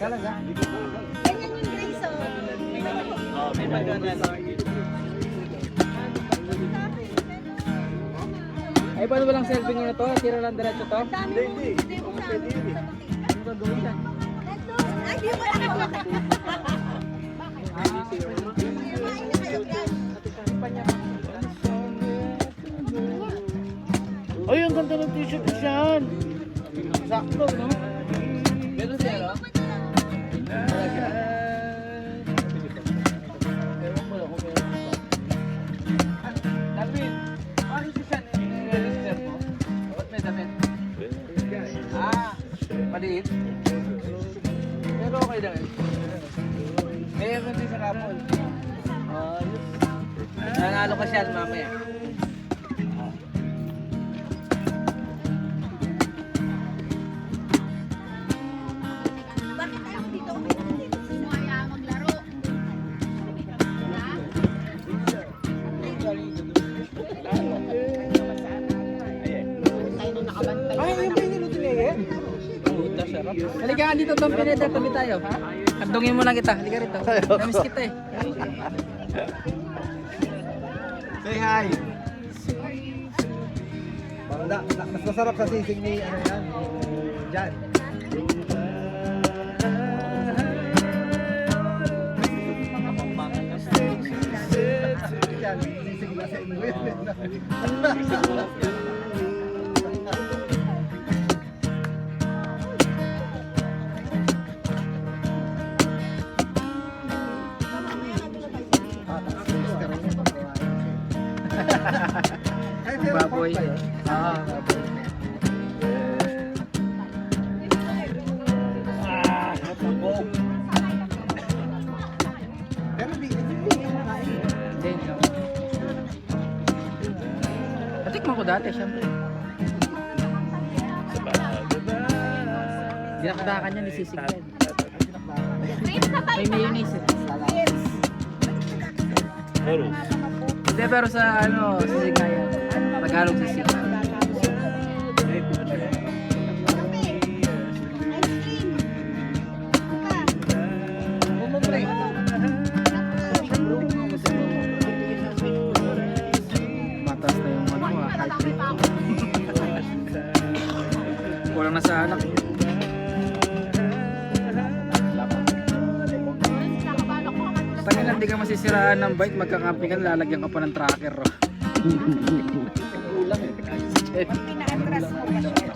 Talaga? Ganyan yung Grace, oh. Oh, may McDonald's. Ay, paano walang selfie nga na to? Tira lang diretso to? Hindi. Ano gagawin yan? Ay, di mo lang ako. Ay, ang ganda ng t-shirt ni Sean. Sakto, no? Meron siya, no? Talaga. Ewan ko lang kung meron pa. Darwin, paano si Sean i-register mo? Ba't may damit? Maliit. Pero okay lang eh. Meron din sa kapon. Ayos. Nanalo ka siya mamaya. Bakit ayaw dito? Okay naman dito. Sumaya maglaro. Tayo na nakabantay. Ay, yung piniluto niya eh. Puta, sarap. Halika nga dito, Tom Pineda, tabi tayo. Kandungin mo lang kita, halika rito. Namiss kita eh. Say hi. Mas masarap sa sisig ni ano yan, Jan. Yan, sisig na sa inyo yun. Baboy. Pero Then, no. Natikman ko dati, syempre. Dinakdakan niya ni Sisig yan. May mayonnaise eh. Hindi, pero sa ano, Sisig nga yan. Tagalog Sisig. Matas na yung ano, height. Kulang na sa anak. Tangin lang, di ka masisiraan ng bike, magkakampi ka, lalagyan ka pa ng tracker. Kulang eh. Pinaka-atras mo pa siya.